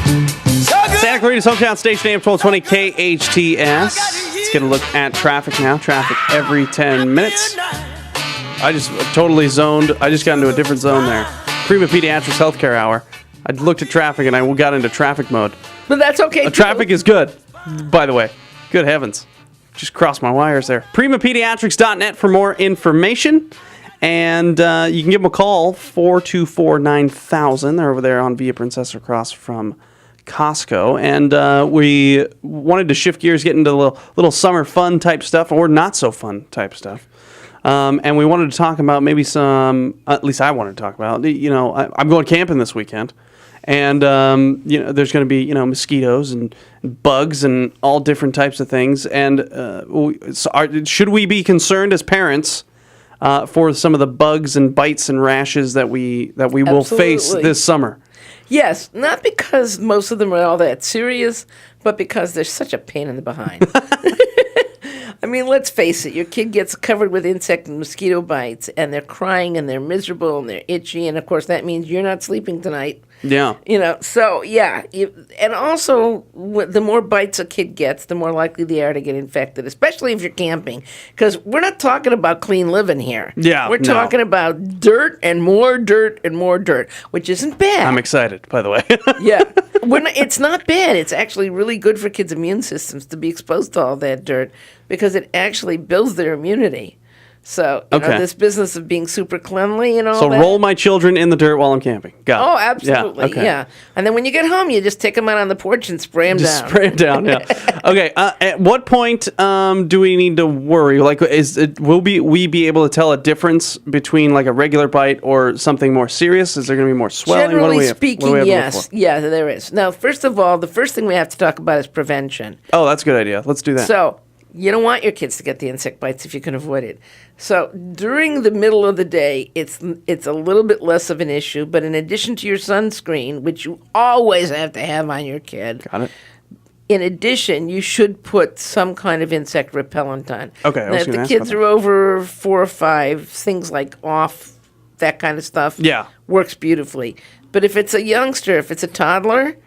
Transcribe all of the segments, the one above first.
Santa Clarita's hometown station, AM 1220 KHTS. Let's get a look at traffic now. Traffic every 10 minutes. I just totally zoned. I just got into a different zone there. Prima Pediatrics Healthcare Hour. I looked at traffic and I got into traffic mode. But that's okay. Traffic is good, by the way. Good heavens. Just crossed my wires there. PrimaPediatrics.net for more information. And you can give them a call, 424-9000. They're over there on Via Princesa across from Costco. And we wanted to shift gears, get into a little summer fun type stuff or not so fun type stuff. And we wanted to talk about maybe some, at least I wanted to talk about, I'm going camping this weekend. And, there's going to be, mosquitoes and bugs and all different types of things. And should we be concerned as parents for some of the bugs and bites and rashes that we will face this summer? Yes, not because most of them are all that serious, but because they're such a pain in the behind. I mean, let's face it, your kid gets covered with insect and mosquito bites, and they're crying, and they're miserable, and they're itchy, and of course that means you're not sleeping tonight. Yeah. So, yeah. And also, the more bites a kid gets, the more likely they are to get infected, especially if you're camping. Because we're not talking about clean living here. Yeah, We're talking about dirt and more dirt and more dirt, which isn't bad. I'm excited, by the way. Yeah. It's not bad. It's actually really good for kids' immune systems to be exposed to all that dirt because it actually builds their immunity. So, this business of being super cleanly and all so that. roll my children in the dirt while I'm camping. Got it. Oh, absolutely, yeah. And then when you get home, you just take them out on the porch and spray them down. Just spray them down, yeah. Okay, at what point do we need to worry? Like, will we be able to tell a difference between like a regular bite or something more serious? Is there going to be more swelling? Generally speaking, yes. Yeah, there is. Now, first of all, the first thing we have to talk about is prevention. Oh, that's a good idea. Let's do that. So, you don't want your kids to get the insect bites if you can avoid it. So during the middle of the day, it's a little bit less of an issue. But in addition to your sunscreen, which you always have to have on your kid, got it. In addition, you should put some kind of insect repellent on. Okay, now, if the kids are over 4 or 5, things like off, that kind of stuff, works beautifully. But if it's a youngster, if it's a toddler,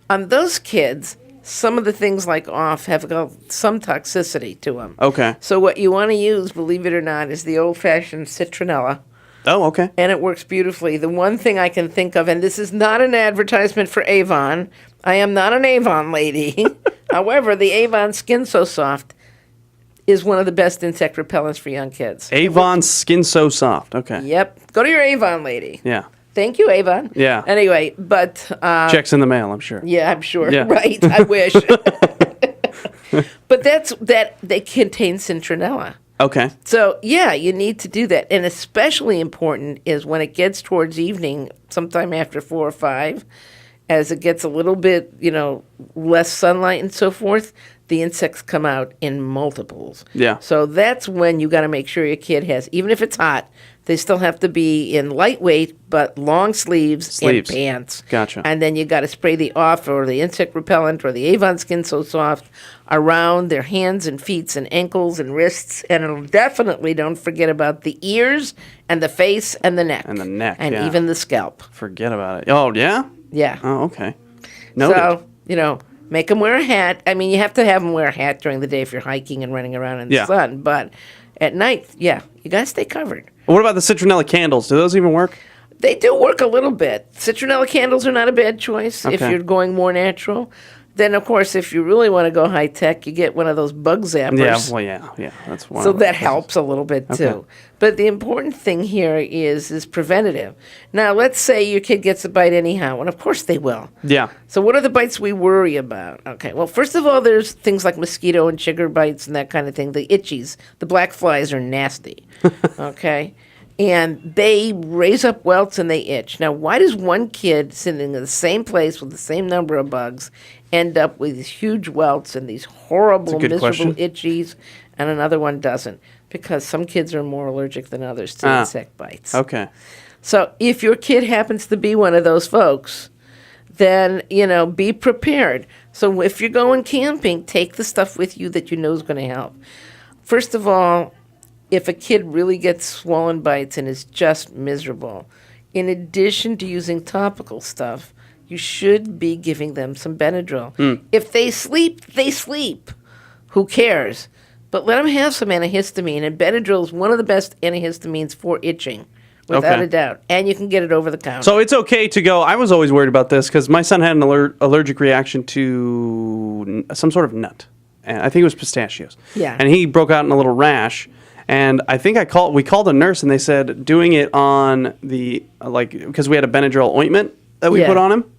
on those kids, some of the things like off have got some toxicity to them. Okay. So what you want to use, believe it or not, is the old-fashioned citronella. Oh, okay. And it works beautifully. The one thing I can think of, and this is not an advertisement for Avon. I am not an Avon lady. However, the Avon Skin So Soft is one of the best insect repellents for young kids. Avon Skin So Soft. Okay. Yep. Go to your Avon lady. Yeah. Thank you, Avon. Yeah. Anyway, but... checks in the mail, I'm sure. Yeah, I'm sure. Yeah. Right. I wish. But they contain citronella. Okay. So, yeah, you need to do that. And especially important is when it gets towards evening, sometime after 4 or 5, as it gets a little bit, less sunlight and so forth, the insects come out in multiples. Yeah. So that's when you got to make sure your kid has, even if it's hot, they still have to be in lightweight but long sleeves and pants. Gotcha. And then you got to spray the off or the insect repellent or the Avon Skin So Soft around their hands and feet and ankles and wrists. And definitely don't forget about the ears and the face and the neck. And the neck, and even the scalp. Forget about it. Oh, yeah? Yeah. Oh, okay. Noted. So, make them wear a hat. I mean, you have to have them wear a hat during the day if you're hiking and running around in the sun. But at night, you got to stay covered. What about the citronella candles? Do those even work? They do work a little bit. Citronella candles are not a bad choice if you're going more natural. Then, of course, if you really want to go high tech, you get one of those bug zappers. Yeah, well, yeah, that's one. So that helps a little bit too. But the important thing here is preventative. Now, let's say your kid gets a bite anyhow, and of course they will. Yeah. So what are the bites we worry about? Okay, well, first of all, there's things like mosquito and chigger bites and that kind of thing. The itchies, the black flies are nasty. Okay. And they raise up welts and they itch. Now, why does one kid sitting in the same place with the same number of bugs end up with these huge welts and these horrible, miserable itchies, and another one doesn't? Because some kids are more allergic than others to insect bites. Okay. So if your kid happens to be one of those folks, then, be prepared. So if you're going camping, take the stuff with you that you know is going to help. First of all, if a kid really gets swollen bites and is just miserable, in addition to using topical stuff, you should be giving them some Benadryl. If they sleep, they sleep. Who cares? But let them have some antihistamine, and Benadryl is one of the best antihistamines for itching, without a doubt. And you can get it over the counter. So it's okay to go. I was always worried about this because my son had an allergic reaction to some sort of nut, and I think it was pistachios. Yeah. And he broke out in a little rash. And I think we called a nurse, and they said doing it on the, because we had a Benadryl ointment that we put on him.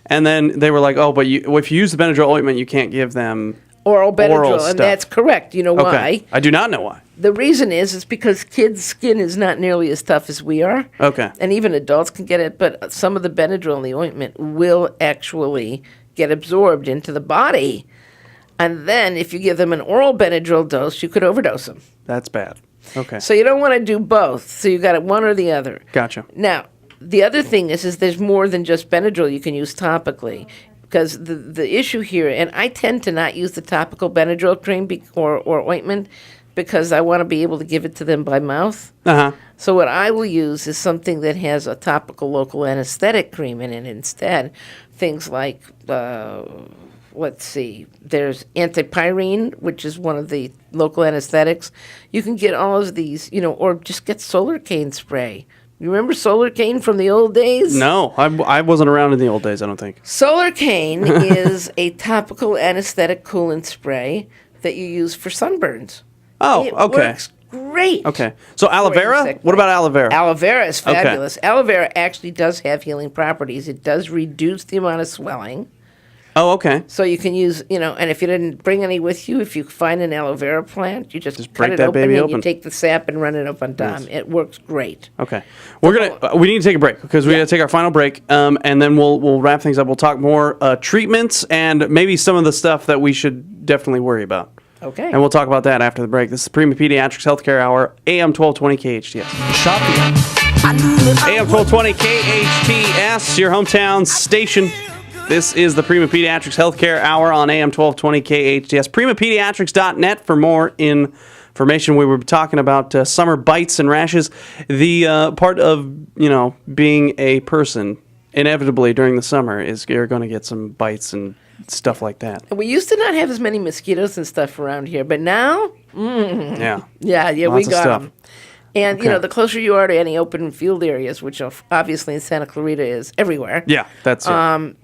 And then they were like, oh, but if you use the Benadryl ointment, you can't give them oral Benadryl, stuff. and that's correct. You know why? Okay. I do not know why. The reason is because kids' skin is not nearly as tough as we are. Okay. And even adults can get it, but some of the Benadryl in the ointment will actually get absorbed into the body. And then if you give them an oral Benadryl dose, you could overdose them. That's bad. Okay. So you don't want to do both. So you got it one or the other. Gotcha. Now, the other thing is there's more than just Benadryl you can use topically. Because the issue here, and I tend to not use the topical Benadryl cream or ointment because I want to be able to give it to them by mouth. Uh-huh. So what I will use is something that has a topical local anesthetic cream in it instead. Things like, let's see, there's antipyrine, which is one of the local anesthetics. You can get all of these, or just get solar cane spray. You remember solar cane from the old days? No, I wasn't around in the old days, I don't think. Solar cane is a topical anesthetic coolant spray that you use for sunburns. Oh, it okay. Works great. Okay. So aloe vera? What about aloe vera? Aloe vera is fabulous. Okay. Aloe vera actually does have healing properties. It does reduce the amount of swelling. Oh, okay. So you can use, and if you didn't bring any with you, if you find an aloe vera plant, you just cut break it that open baby and open. you take the sap and run it up on top. Yes. It works great. Okay. We need to take a break because we got to take our final break, and then we'll wrap things up. We'll talk more treatments and maybe some of the stuff that we should definitely worry about. Okay. And we'll talk about that after the break. This is Prima Pediatrics Healthcare Hour, AM 1220 KHTS. Shopping. AM 1220 KHTS, your hometown station. This is the Prima Pediatrics Healthcare Hour on AM 1220 KHTS. PrimaPediatrics.net for more information. We were talking about summer bites and rashes. The part of, being a person, inevitably during the summer, is you're going to get some bites and stuff like that. We used to not have as many mosquitoes and stuff around here, but now, yeah, we got them. And, okay. The closer you are to any open field areas, which obviously in Santa Clarita is everywhere. Yeah, that's it.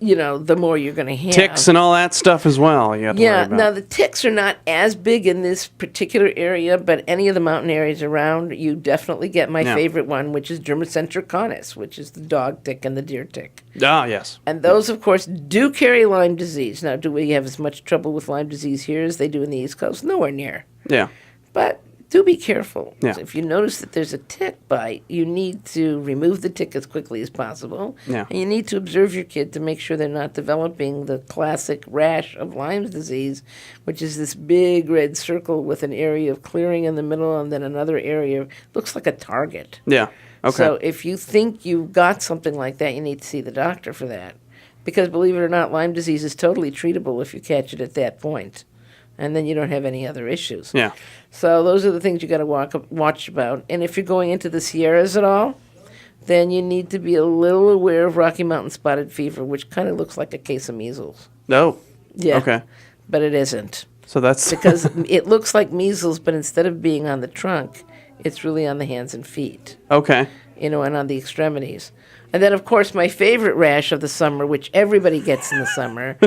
The more you're going to have. Ticks and all that stuff as well. You have to worry about. Now the ticks are not as big in this particular area, but any of the mountain areas around, you definitely get my favorite one, which is Dermacentriconus, which is the dog tick and the deer tick. Ah, yes. And those, of course, do carry Lyme disease. Now, do we have as much trouble with Lyme disease here as they do in the East Coast? Nowhere near. Yeah. But do be careful. Yeah. So if you notice that there's a tick bite, you need to remove the tick as quickly as possible. Yeah. And you need to observe your kid to make sure they're not developing the classic rash of Lyme disease, which is this big red circle with an area of clearing in the middle and then another area looks like a target. Yeah. Okay. So if you think you've got something like that, you need to see the doctor for that. Because believe it or not, Lyme disease is totally treatable if you catch it at that point. And then you don't have any other issues. Yeah. So those are the things you got to watch about. And if you're going into the Sierras at all, then you need to be a little aware of Rocky Mountain spotted fever, which kind of looks like a case of measles. No. Yeah. Okay. But it isn't. So that's because it looks like measles, but instead of being on the trunk, it's really on the hands and feet. Okay. And on the extremities. And then, of course, my favorite rash of the summer, which everybody gets in the summer,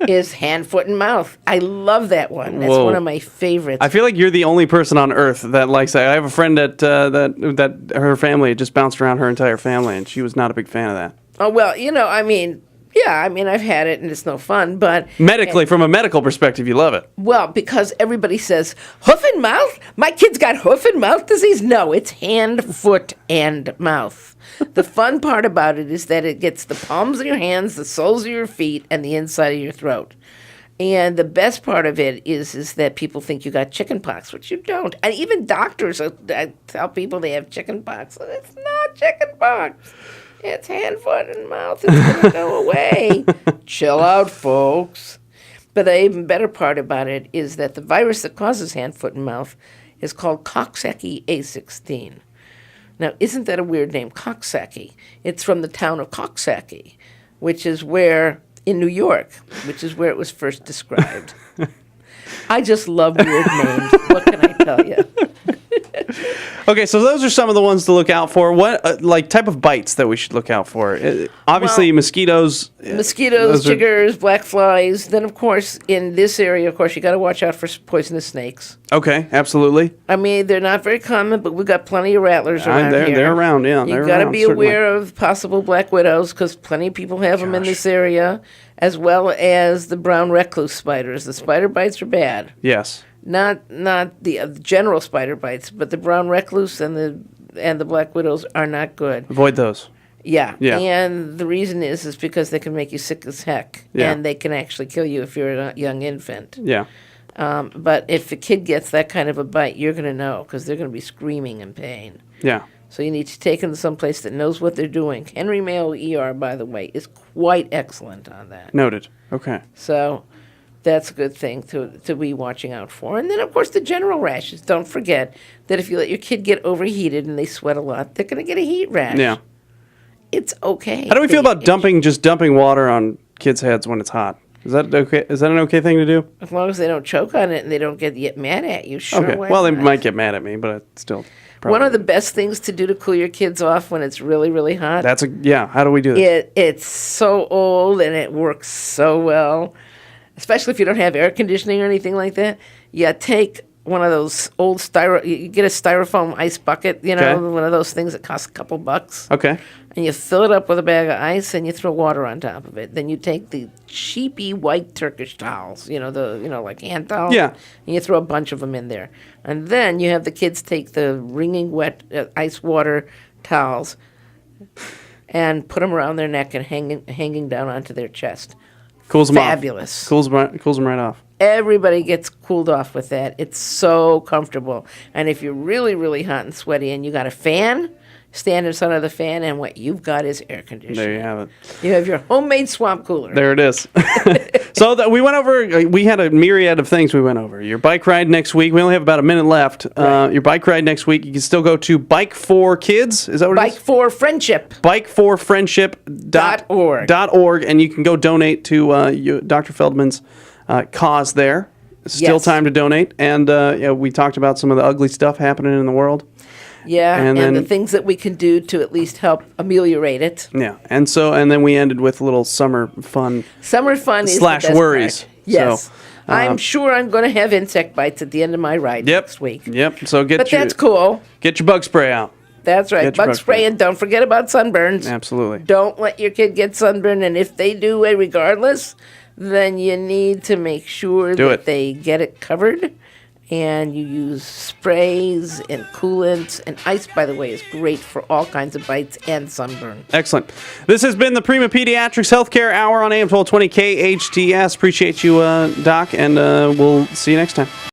is hand, foot, and mouth. I love that one. That's one of my favorites. I feel like you're the only person on earth that likes that. I have a friend that her family just bounced around her entire family, and she was not a big fan of that. Oh, well, I've had it, and it's no fun, but... Medically, from a medical perspective, you love it. Well, because everybody says, hoof and mouth? My kid's got hoof and mouth disease? No, it's hand, foot, and mouth. The fun part about it is that it gets the palms of your hands, the soles of your feet, and the inside of your throat. And the best part of it is that people think you got chicken pox, which you don't. And even doctors tell people they have chicken pox. It's not chicken pox. It's hand, foot, and mouth. It's going to go away. Chill out, folks. But the even better part about it is that the virus that causes hand, foot, and mouth is called Coxsackie A16. Now, isn't that a weird name, Coxsackie? It's from the town of Coxsackie, which is where, in New York, which is where it was first described. I just love weird names. What can I tell you? Okay, so those are some of the ones to look out for. What like type of bites that we should look out for? Obviously, mosquitoes. Mosquitoes, chiggers, black flies. Then, of course, in this area, of course, you got to watch out for poisonous snakes. Okay, absolutely. I mean, they're not very common, but we've got plenty of rattlers around here. They're around, yeah. You got to be aware of possible black widows because plenty of people have them in this area, as well as the brown recluse spiders. The spider bites are bad. Yes. Not the general spider bites, but the brown recluse and the black widows are not good. Avoid those. Yeah. Yeah. And the reason is because they can make you sick as heck, Yeah. and they can actually kill you if you're a young infant. Yeah. But if a kid gets that kind of a bite, you're going to know because they're going to be screaming in pain. Yeah. So you need to take them to someplace that knows what they're doing. Henry Mayo ER, by the way, is quite excellent on that. Noted. Okay. So that's a good thing to be watching out for. And then, of course, the general rashes. Don't forget that if you let your kid get overheated and they sweat a lot, they're going to get a heat rash. Yeah. It's okay. How do we feel about dumping water on kids' heads when it's hot? Is that okay? Is that an okay thing to do? As long as they don't choke on it and they don't get mad at you, sure. Okay. Why Well, they not? might get mad at me, but it's still. One of the best things to do to cool your kids off when it's really, really hot. How do we do that? It's so old and it works so well, especially if you don't have air conditioning or anything like that. You take one of those old you get a styrofoam ice bucket, Okay. one of those things that costs a couple bucks. Okay. And you fill it up with a bag of ice and you throw water on top of it. Then you take the cheapy white Turkish towels, like hand towels. Yeah. And you throw a bunch of them in there. And then you have the kids take the wringing wet ice water towels and put them around their neck and hanging down onto their chest. Cools them Fabulous. off. Cools them right off. Everybody gets cooled off with that. It's so comfortable. And if you're really, really hot and sweaty and you got a fan, stand in front of the fan, and what you've got is air conditioning. There you have it. You have your homemade swamp cooler. There it is. So we went over. We had a myriad of things we went over. Your bike ride next week. We only have about a minute left. Right. Your bike ride next week. You can still go to Bike for Kids. Is that what it is? Bike for Friendship. Bikeforfriendship.org, and you can go donate to Dr. Feldman's cause there. Still Yes. time to donate. And we talked about some of the ugly stuff happening in the world. Yeah, And and then- the things that we can do to at least help ameliorate it. Yeah, and then we ended with a little summer fun. Summer fun is Slash the best worries. part. Yes. So, I'm sure I'm going to have insect bites at the end of my ride next week. Yep. So But that's cool. Get your bug spray out. That's right. Get your Bug bug spray. spray, and don't forget about sunburns. Absolutely. Don't let your kid get sunburned, and if they do, regardless, then you need to make sure Do that it. they get it covered, and you use sprays and coolants. And ice, by the way, is great for all kinds of bites and sunburn. Excellent. This has been the Prima Pediatrics Healthcare Hour on AM 1220 KHTS. Appreciate you, Doc, and we'll see you next time.